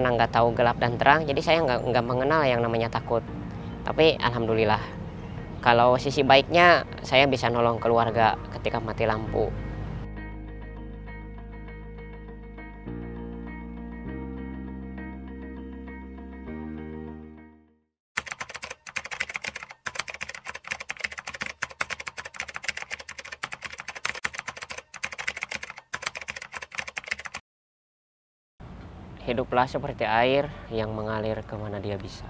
karena nggak tahu gelap dan terang, jadi saya nggak mengenal yang namanya takut. Tapi alhamdulillah, kalau sisi baiknya saya bisa nolong keluarga ketika mati lampu. Hiduplah seperti air yang mengalir kemana dia bisa.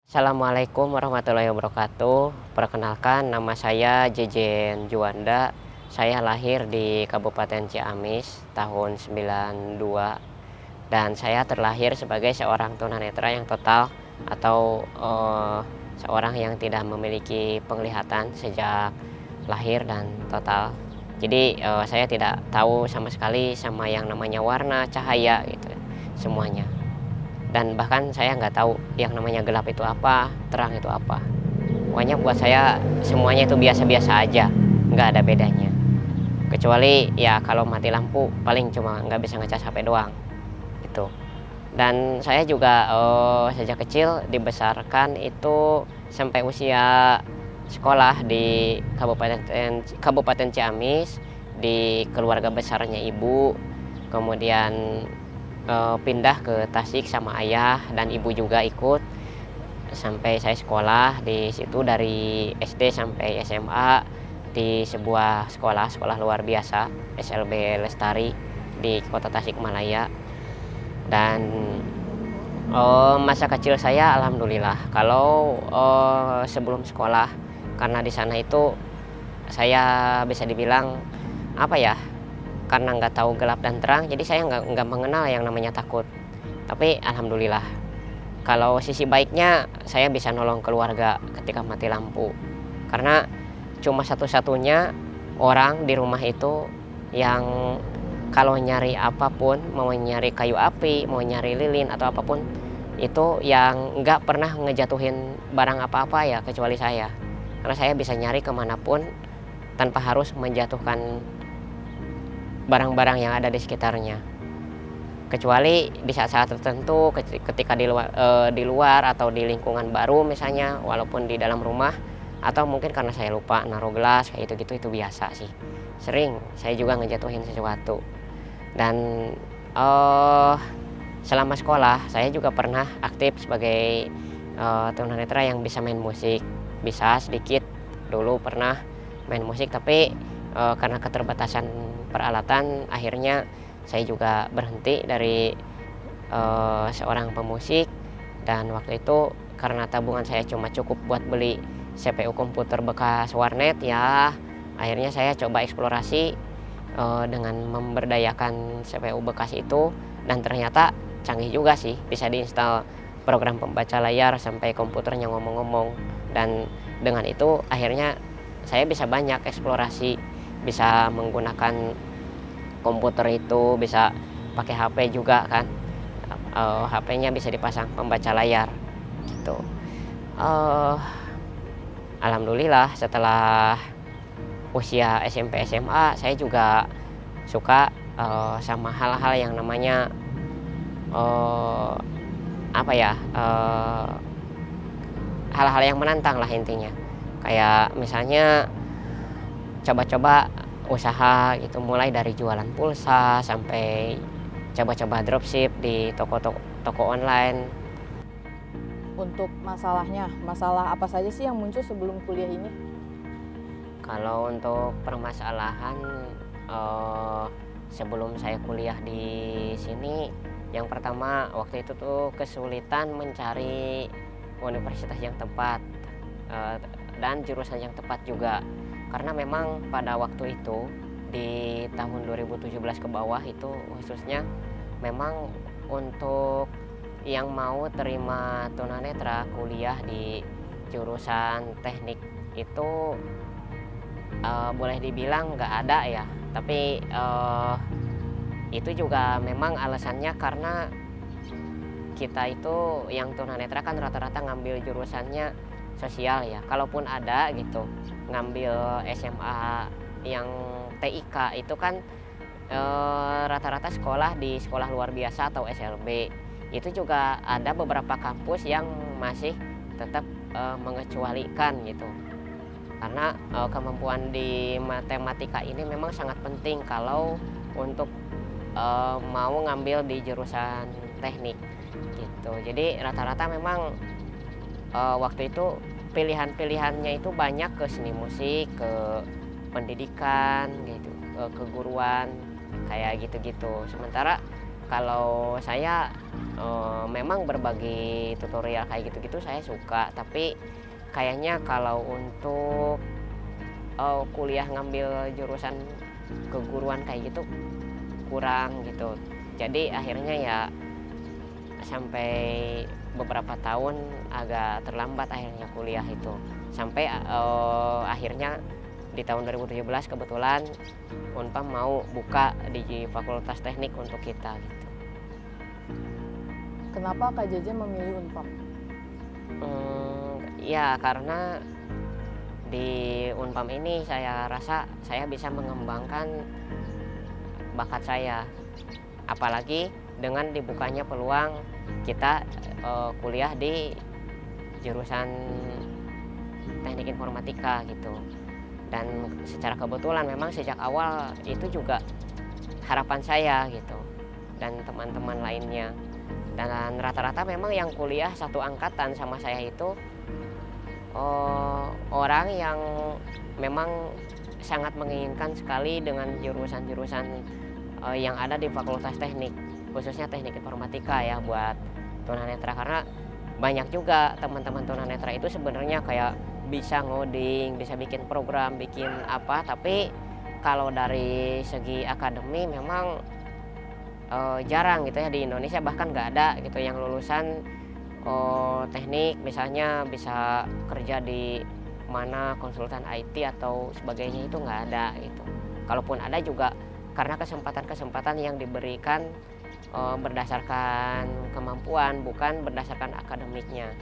Assalamualaikum warahmatullahi wabarakatuh. Perkenalkan, nama saya Jejen Juanda. Saya lahir di Kabupaten Ciamis tahun 92 dan saya terlahir sebagai seorang tunanetra yang total atau seorang yang tidak memiliki penglihatan sejak lahir dan total. Jadi saya tidak tahu sama sekali sama yang namanya warna, cahaya gitu semuanya. Dan bahkan saya nggak tahu yang namanya gelap itu apa, terang itu apa. Pokoknya buat saya semuanya itu biasa-biasa aja, nggak ada bedanya. Kecuali ya kalau mati lampu paling cuma nggak bisa ngecas HP doang gitu. Dan saya juga sejak kecil dibesarkan itu sampai usia sekolah di Kabupaten Ciamis, di keluarga besarnya ibu. Kemudian pindah ke Tasik sama ayah dan ibu juga ikut sampai saya sekolah di situ dari SD sampai SMA di sebuah sekolah luar biasa SLB Lestari di Kota Tasikmalaya. Dan masa kecil saya alhamdulillah kalau sebelum sekolah, karena di sana itu saya bisa dibilang apa ya, karena nggak tahu gelap dan terang, jadi saya nggak mengenal yang namanya takut. Tapi alhamdulillah, kalau sisi baiknya saya bisa nolong keluarga ketika mati lampu. Karena cuma satu-satunya orang di rumah itu yang kalau nyari apapun, mau nyari kayu api, mau nyari lilin atau apapun, itu yang nggak pernah ngejatuhin barang apa-apa ya kecuali saya. Karena saya bisa nyari kemanapun tanpa harus menjatuhkan barang-barang yang ada di sekitarnya, kecuali di saat-saat tertentu ketika di luar atau di lingkungan baru misalnya, walaupun di dalam rumah, atau mungkin karena saya lupa naruh gelas kayak itu biasa sih. Sering saya juga ngejatuhin sesuatu. Dan selama sekolah saya juga pernah aktif sebagai tunanetra yang bisa main musik, bisa sedikit dulu pernah main musik, tapi karena keterbatasan peralatan akhirnya saya juga berhenti dari seorang pemusik. Dan waktu itu karena tabungan saya cuma cukup buat beli CPU komputer bekas warnet, ya akhirnya saya coba eksplorasi dengan memberdayakan CPU bekas itu, dan ternyata canggih juga sih, bisa diinstal program pembaca layar sampai komputernya ngomong-ngomong. Dan dengan itu akhirnya saya bisa banyak eksplorasi, bisa menggunakan komputer itu, bisa pakai HP juga kan, HP-nya bisa dipasang pembaca layar gitu. Alhamdulillah setelah usia SMP SMA saya juga suka sama hal-hal yang namanya apa ya, hal-hal yang menantang lah intinya. Kayak misalnya coba-coba usaha gitu, mulai dari jualan pulsa sampai coba-coba dropship di toko online. Untuk masalahnya, masalah apa saja sih yang muncul sebelum kuliah ini? Kalau untuk permasalahan sebelum saya kuliah di sini, yang pertama waktu itu tuh kesulitan mencari universitas yang tepat dan jurusan yang tepat juga. Karena memang pada waktu itu di tahun 2017 ke bawah itu khususnya, memang untuk yang mau terima tunanetra kuliah di jurusan teknik itu boleh dibilang nggak ada ya, tapi itu juga memang alasannya karena kita itu yang tunanetra kan rata-rata ngambil jurusannya sosial ya. Kalaupun ada gitu ngambil SMA yang TIK itu kan rata-rata sekolah di sekolah luar biasa atau SLB. Itu juga ada beberapa kampus yang masih tetap mengecualikan gitu. Karena kemampuan di matematika ini memang sangat penting kalau untuk mau ngambil di jurusan teknik gitu. Jadi rata-rata memang waktu itu pilihan-pilihannya itu banyak ke seni musik, ke pendidikan gitu, ke keguruan kayak gitu-gitu. Sementara kalau saya memang berbagi tutorial kayak gitu-gitu saya suka, tapi kayaknya kalau untuk kuliah ngambil jurusan keguruan kayak gitu kurang gitu. Jadi akhirnya ya sampai beberapa tahun agak terlambat akhirnya kuliah itu. Sampai akhirnya di tahun 2017 kebetulan Unpam mau buka di Fakultas Teknik untuk kita gitu. Kenapa Kak JJ memilih Unpam? Ya karena di Unpam ini saya rasa saya bisa mengembangkan bakat saya, apalagi dengan dibukanya peluang kita kuliah di jurusan teknik informatika gitu. Dan secara kebetulan memang sejak awal itu juga harapan saya gitu dan teman-teman lainnya. Dan rata-rata memang yang kuliah satu angkatan sama saya itu orang yang memang sangat menginginkan sekali dengan jurusan-jurusan yang ada di Fakultas Teknik, khususnya teknik informatika ya buat tunanetra. Karena banyak juga teman-teman tunanetra itu sebenarnya kayak bisa ngoding, bisa bikin program, bikin apa, tapi kalau dari segi akademi memang jarang gitu ya di Indonesia, bahkan nggak ada gitu yang lulusan teknik misalnya bisa kerja di mana konsultan IT atau sebagainya, itu nggak ada gitu. Kalaupun ada juga karena kesempatan-kesempatan yang diberikan berdasarkan kemampuan, bukan berdasarkan akademiknya.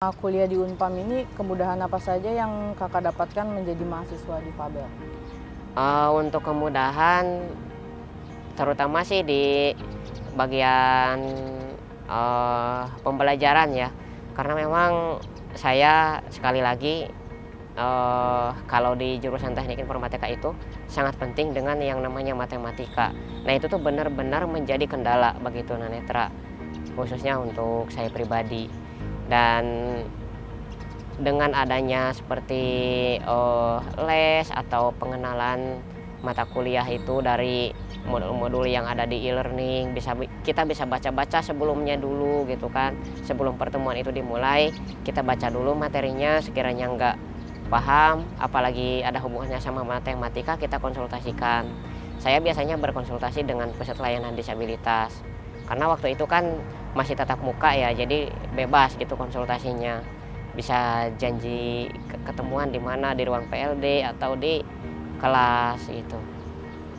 Kuliah di Unpam ini kemudahan apa saja yang kakak dapatkan menjadi mahasiswa difabel? Untuk kemudahan terutama sih di bagian pembelajaran ya, karena memang saya sekali lagi kalau di jurusan teknik informatika itu sangat penting dengan yang namanya matematika. Nah itu tuh benar-benar menjadi kendala bagi tunanetra, khususnya untuk saya pribadi. Dan dengan adanya seperti les atau pengenalan mata kuliah itu dari modul-modul yang ada di e-learning, kita bisa baca-baca sebelumnya dulu gitu kan. Sebelum pertemuan itu dimulai, kita baca dulu materinya, sekiranya nggak paham, apalagi ada hubungannya sama matematika, kita konsultasikan. Saya biasanya berkonsultasi dengan pusat layanan disabilitas, karena waktu itu kan masih tatap muka ya, jadi bebas gitu konsultasinya. Bisa janji ketemuan di mana, di ruang PLD atau di kelas gitu.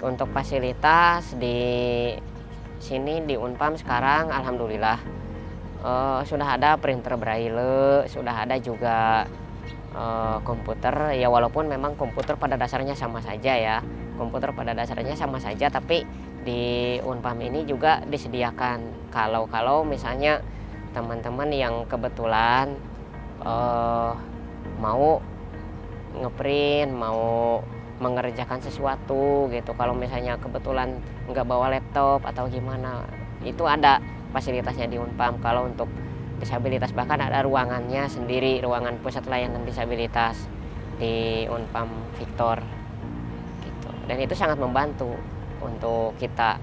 Untuk fasilitas di sini di Unpam sekarang alhamdulillah sudah ada printer braille, sudah ada juga komputer ya, walaupun memang komputer pada dasarnya sama saja ya. Komputer pada dasarnya sama saja, tapi di Unpam ini juga disediakan kalau misalnya teman-teman yang kebetulan mau ngeprint, mau mengerjakan sesuatu gitu. Kalau misalnya kebetulan nggak bawa laptop atau gimana, itu ada fasilitasnya di Unpam. Kalau untuk disabilitas bahkan ada ruangannya sendiri, ruangan pusat layanan disabilitas di Unpam Victor gitu. Dan itu sangat membantu untuk kita,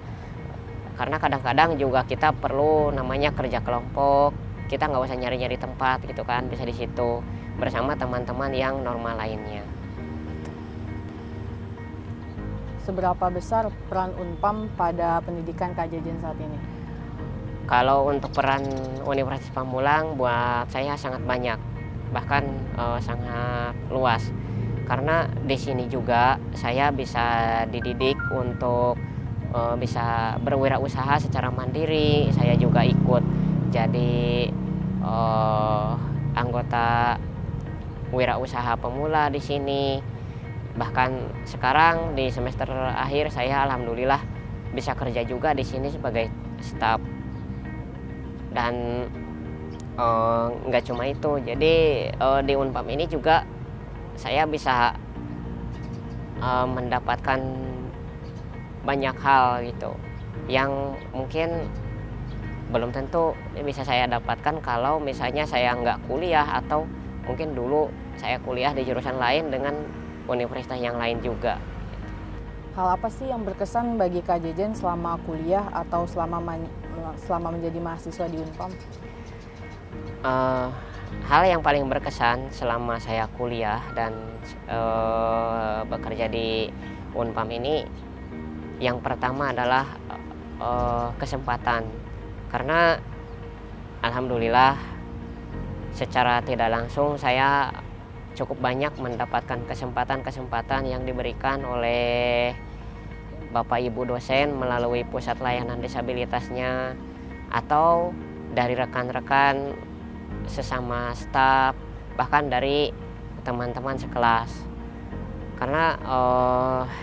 karena kadang-kadang juga kita perlu namanya kerja kelompok, kita nggak usah nyari-nyari tempat gitu kan, bisa di situ bersama teman-teman yang normal lainnya. Seberapa besar peran Unpam pada pendidikan Kak Jejen saat ini? Kalau untuk peran Universitas Pamulang buat saya sangat banyak, bahkan sangat luas. Karena di sini juga saya bisa dididik untuk bisa berwirausaha secara mandiri. Saya juga ikut jadi anggota wirausaha pemula di sini. Bahkan sekarang di semester akhir saya alhamdulillah bisa kerja juga di sini sebagai staf. Dan nggak cuma itu, jadi di Unpam ini juga saya bisa mendapatkan banyak hal gitu yang mungkin belum tentu bisa saya dapatkan kalau misalnya saya nggak kuliah, atau mungkin dulu saya kuliah di jurusan lain dengan universitas yang lain juga. Hal apa sih yang berkesan bagi Kak Jejen selama kuliah atau selama menjadi mahasiswa di Unpam? Hal yang paling berkesan selama saya kuliah dan bekerja di Unpam ini, yang pertama adalah kesempatan. Karena alhamdulillah secara tidak langsung saya cukup banyak mendapatkan kesempatan-kesempatan yang diberikan oleh Bapak Ibu dosen melalui pusat layanan disabilitasnya, atau dari rekan-rekan sesama staf, bahkan dari teman-teman sekelas. Karena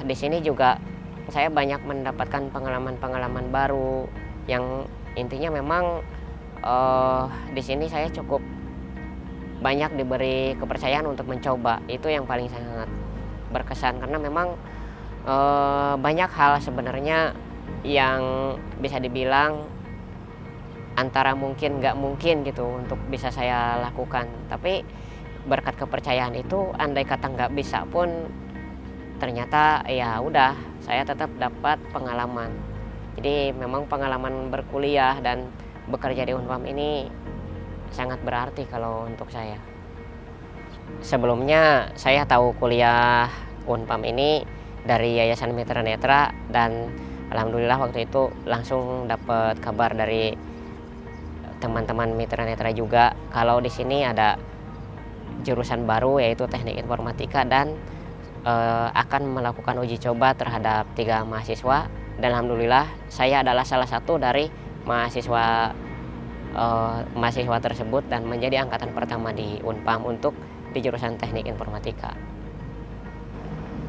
di sini juga saya banyak mendapatkan pengalaman-pengalaman baru yang intinya memang di sini saya cukup banyak diberi kepercayaan untuk mencoba. Itu yang paling sangat berkesan, karena memang banyak hal sebenarnya yang bisa dibilang antara mungkin nggak mungkin gitu untuk bisa saya lakukan, tapi berkat kepercayaan itu andai kata nggak bisa pun ternyata ya udah saya tetap dapat pengalaman. Jadi memang pengalaman berkuliah dan bekerja di Unpam ini sangat berarti kalau untuk saya. Sebelumnya saya tahu kuliah Unpam ini dari Yayasan Mitra Netra, dan alhamdulillah waktu itu langsung dapat kabar dari teman-teman Mitra Netra juga kalau di sini ada jurusan baru yaitu Teknik Informatika, dan akan melakukan uji coba terhadap 3 mahasiswa, dan alhamdulillah saya adalah salah satu dari mahasiswa mahasiswa tersebut dan menjadi angkatan pertama di Unpam untuk di jurusan Teknik Informatika.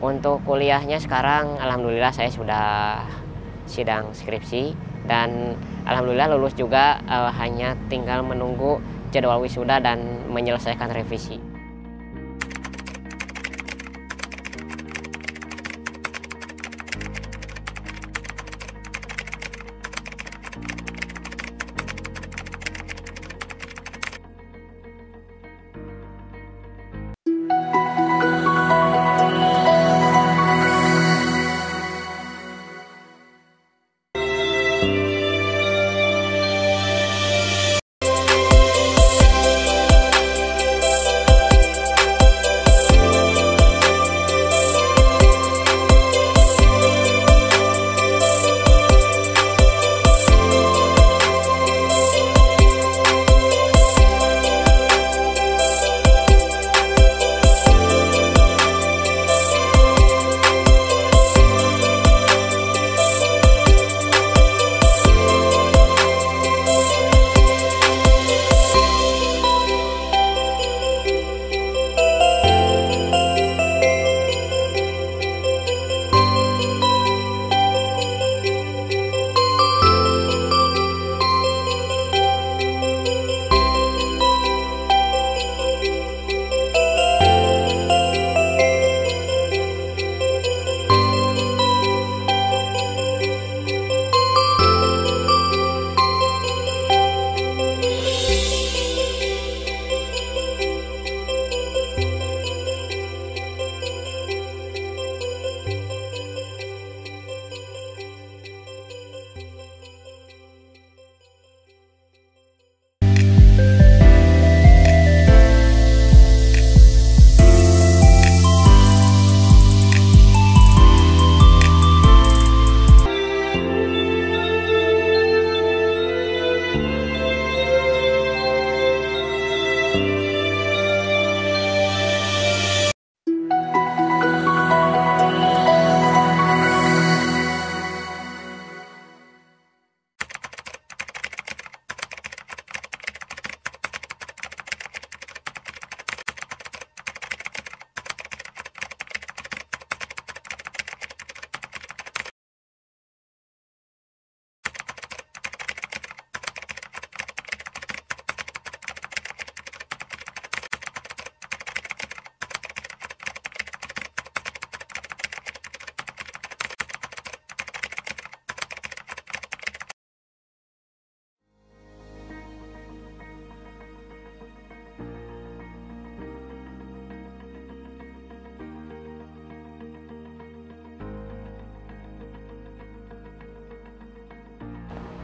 Untuk kuliahnya sekarang alhamdulillah saya sudah sidang skripsi dan alhamdulillah lulus juga, hanya tinggal menunggu jadwal wisuda dan menyelesaikan revisi.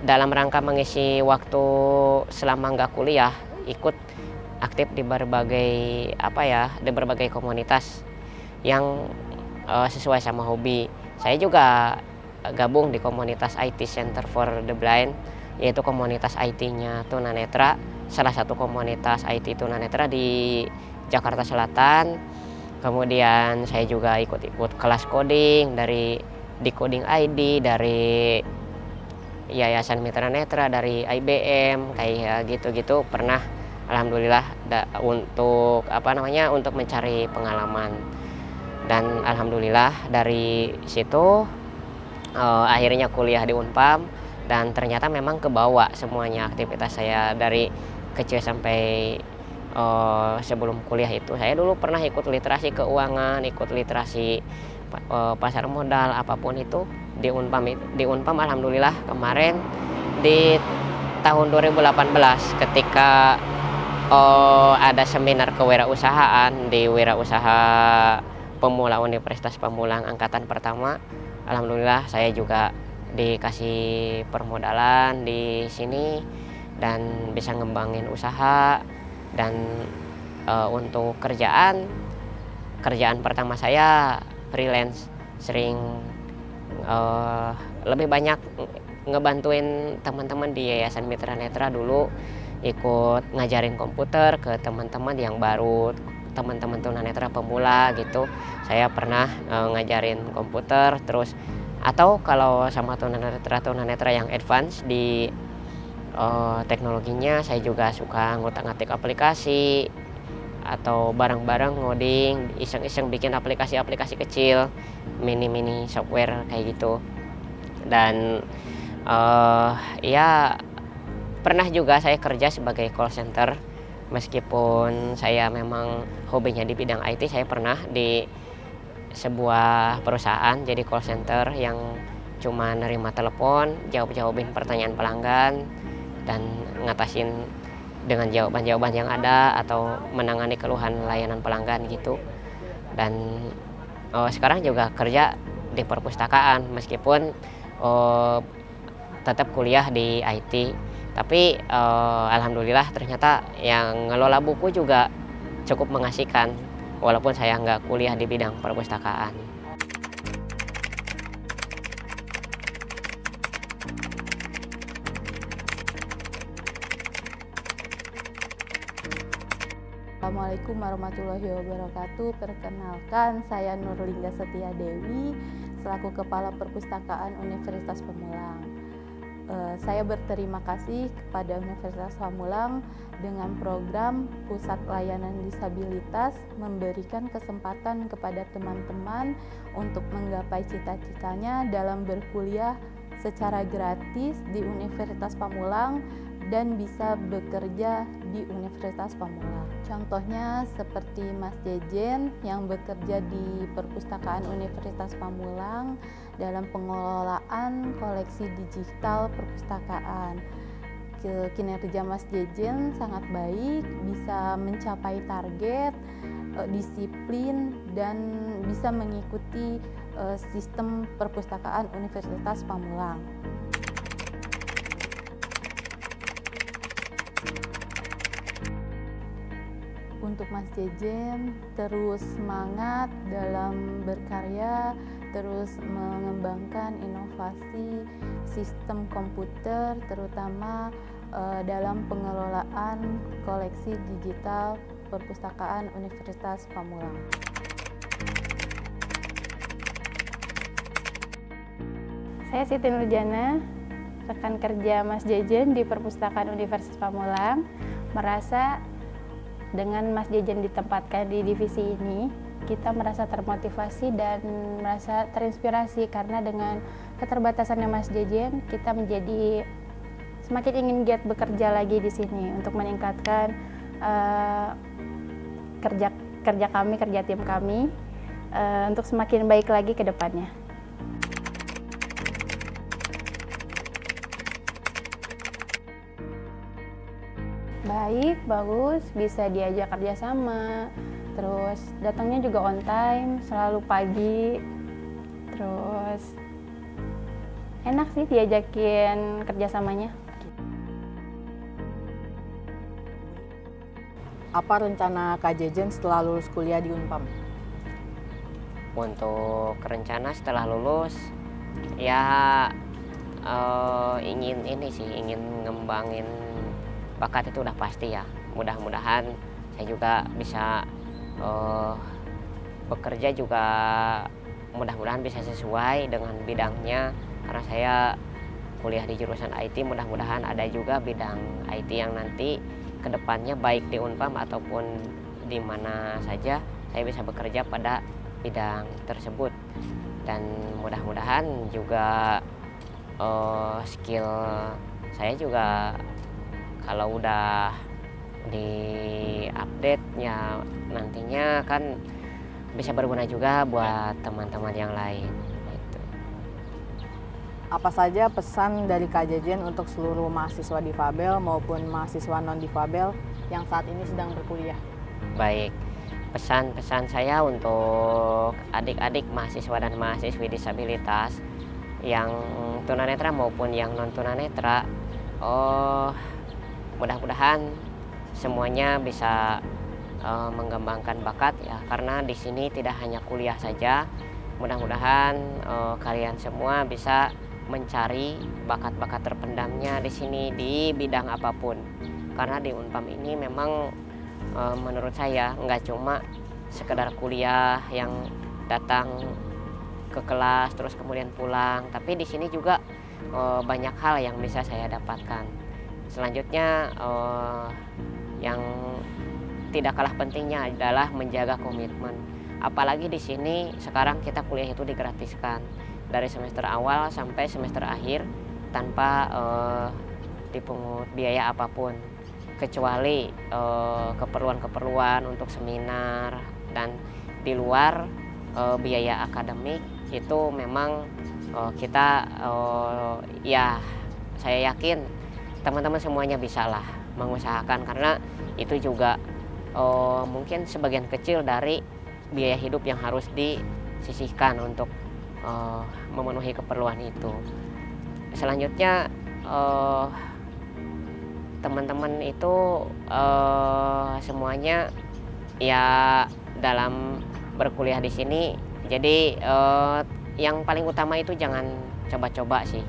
Dalam rangka mengisi waktu selama nggak kuliah, ikut aktif di berbagai di berbagai komunitas yang sesuai sama hobi. Saya juga gabung di komunitas IT Center for the Blind, yaitu komunitas IT-nya tunanetra, salah satu komunitas IT tunanetra di Jakarta Selatan. Kemudian saya juga ikut-ikut kelas coding dari Decoding ID, dari Yayasan Mitra Netra, dari IBM, kayak gitu-gitu pernah. Alhamdulillah untuk untuk mencari pengalaman, dan alhamdulillah dari situ akhirnya kuliah di Unpam, dan ternyata memang kebawa semuanya aktivitas saya dari kecil sampai sebelum kuliah itu. Saya dulu pernah ikut literasi keuangan, ikut literasi pasar modal, apapun itu di Unpam. Di Unpam alhamdulillah kemarin di tahun 2018 ketika ada seminar kewirausahaan di Wirausaha Pemula Universitas Pamulang angkatan pertama. Alhamdulillah saya juga dikasih permodalan di sini dan bisa ngembangin usaha. Dan untuk kerjaan pertama saya freelance, sering lebih banyak ngebantuin teman-teman di Yayasan Mitra Netra dulu, ikut ngajarin komputer ke teman-teman yang baru, teman-teman tunanetra pemula gitu. Saya pernah ngajarin komputer, terus atau kalau sama tunanetra yang advance di teknologinya saya juga suka ngutak-ngatik aplikasi atau bareng-bareng ngoding, iseng-iseng bikin aplikasi-aplikasi kecil, mini-mini software kayak gitu. Dan ya pernah juga saya kerja sebagai call center, meskipun saya memang hobinya di bidang IT. Saya pernah di sebuah perusahaan jadi call center yang cuma nerima telepon, jawabin pertanyaan pelanggan, dan ngatasin dengan jawaban-jawaban yang ada atau menangani keluhan layanan pelanggan gitu. Dan sekarang juga kerja di perpustakaan, meskipun tetap kuliah di IT, tapi alhamdulillah ternyata yang ngelola buku juga cukup mengasihkan walaupun saya nggak kuliah di bidang perpustakaan. Assalamualaikum warahmatullahi wabarakatuh. Perkenalkan, saya Nurlingga Setia Dewi selaku Kepala Perpustakaan Universitas Pamulang. Saya berterima kasih kepada Universitas Pamulang dengan program Pusat Layanan Disabilitas memberikan kesempatan kepada teman-teman untuk menggapai cita-citanya dalam berkuliah secara gratis di Universitas Pamulang dan bisa bekerja di Universitas Pamulang. Contohnya seperti Mas Jejen yang bekerja di Perpustakaan Universitas Pamulang dalam pengelolaan koleksi digital perpustakaan. Kinerja Mas Jejen sangat baik, bisa mencapai target, disiplin, dan bisa mengikuti sistem perpustakaan Universitas Pamulang. Untuk Mas Jejen terus semangat dalam berkarya, terus mengembangkan inovasi sistem komputer, terutama dalam pengelolaan koleksi digital perpustakaan Universitas Pamulang. Saya Siti Nurjana, rekan kerja Mas Jejen di Perpustakaan Universitas Pamulang, merasa dengan Mas Jejen ditempatkan di divisi ini, kita merasa termotivasi dan merasa terinspirasi karena dengan keterbatasannya Mas Jejen, kita menjadi semakin ingin giat bekerja lagi di sini untuk meningkatkan kerja tim kami untuk semakin baik lagi ke depannya. Baik, bagus, bisa diajak kerjasama, terus datangnya juga on time, selalu pagi, terus enak sih diajakin kerjasamanya. Apa rencana Kak Jejen setelah lulus kuliah di Unpam? Untuk rencana setelah lulus, ya ingin ngembangin bakat itu udah pasti ya. Mudah-mudahan saya juga bisa bekerja juga, mudah-mudahan bisa sesuai dengan bidangnya, karena saya kuliah di jurusan IT. Mudah-mudahan ada juga bidang IT yang nanti kedepannya baik di Unpam ataupun di mana saja saya bisa bekerja pada bidang tersebut. Dan mudah-mudahan juga skill saya juga kalau udah di update ya nantinya kan bisa berguna juga buat teman-teman yang lain gitu. Apa saja pesan dari Kak Jejen untuk seluruh mahasiswa difabel maupun mahasiswa non-difabel yang saat ini sedang berkuliah? Baik, pesan-pesan saya untuk adik-adik mahasiswa dan mahasiswi disabilitas yang tunanetra maupun yang non-tunanetra, mudah-mudahan semuanya bisa mengembangkan bakat ya, karena di sini tidak hanya kuliah saja. Mudah-mudahan kalian semua bisa mencari bakat-bakat terpendamnya di sini di bidang apapun. Karena di Unpam ini memang menurut saya nggak cuma sekedar kuliah yang datang ke kelas terus kemudian pulang, tapi di sini juga banyak hal yang bisa saya dapatkan. Selanjutnya yang tidak kalah pentingnya adalah menjaga komitmen. Apalagi di sini sekarang kita kuliah itu digratiskan dari semester awal sampai semester akhir tanpa dipungut biaya apapun, kecuali keperluan-keperluan untuk seminar dan di luar biaya akademik itu memang kita ya saya yakin teman-teman semuanya bisalah mengusahakan, karena itu juga mungkin sebagian kecil dari biaya hidup yang harus disisihkan untuk memenuhi keperluan itu. Selanjutnya teman-teman itu semuanya ya dalam berkuliah di sini, jadi yang paling utama itu jangan coba-coba sih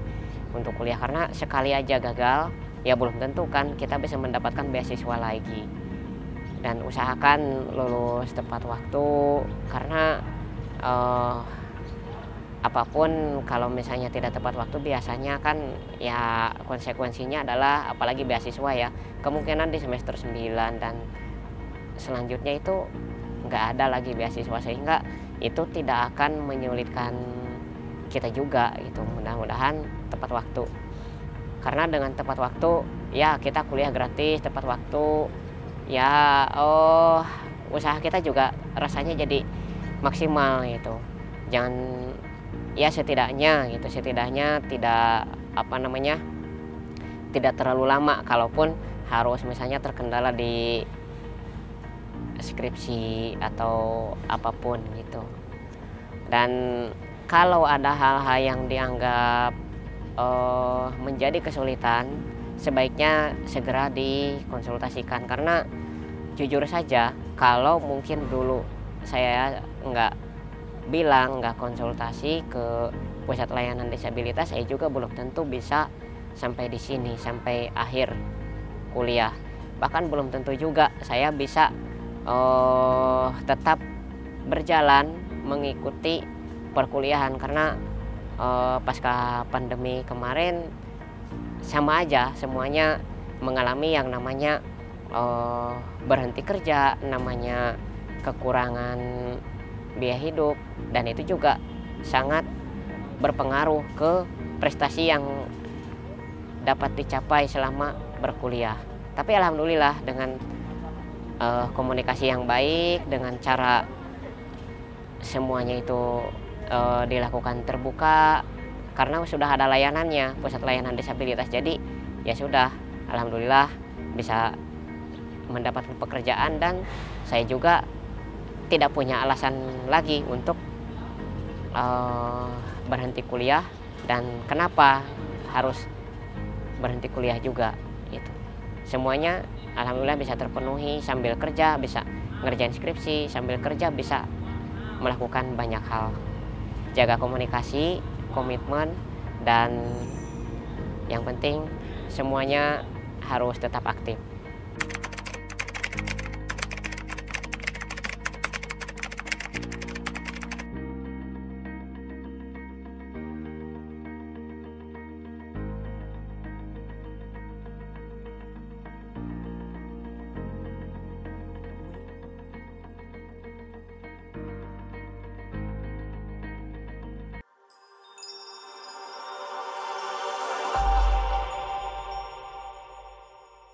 untuk kuliah, karena sekali aja gagal ya belum tentu kan kita bisa mendapatkan beasiswa lagi. Dan usahakan lulus tepat waktu, karena apapun kalau misalnya tidak tepat waktu biasanya kan ya konsekuensinya adalah, apalagi beasiswa ya, kemungkinan di semester 9 dan selanjutnya itu nggak ada lagi beasiswa, sehingga itu tidak akan menyulitkan kita juga gitu. Mudah-mudahan tepat waktu, karena dengan tepat waktu ya kita kuliah gratis tepat waktu ya, usaha kita juga rasanya jadi maksimal gitu. Jangan ya setidaknya tidak tidak terlalu lama, kalaupun harus misalnya terkendala di skripsi atau apapun gitu. Dan kalau ada hal-hal yang dianggap menjadi kesulitan, sebaiknya segera dikonsultasikan, karena jujur saja kalau mungkin dulu saya nggak konsultasi ke pusat layanan disabilitas, saya juga belum tentu bisa sampai di sini, sampai akhir kuliah. Bahkan belum tentu juga saya bisa tetap berjalan mengikuti perkuliahan, karena pasca pandemi kemarin sama aja semuanya mengalami yang namanya berhenti kerja, namanya kekurangan biaya hidup, dan itu juga sangat berpengaruh ke prestasi yang dapat dicapai selama berkuliah. Tapi alhamdulillah dengan komunikasi yang baik, dengan cara semuanya itu dilakukan terbuka, karena sudah ada layanannya, pusat layanan disabilitas, jadi ya sudah, alhamdulillah bisa mendapatkan pekerjaan, dan saya juga tidak punya alasan lagi untuk berhenti kuliah. Dan kenapa harus berhenti kuliah juga, itu semuanya alhamdulillah bisa terpenuhi sambil kerja, bisa ngerjain skripsi sambil kerja, bisa melakukan banyak hal. Jaga komunikasi, komitmen, dan yang penting semuanya harus tetap aktif.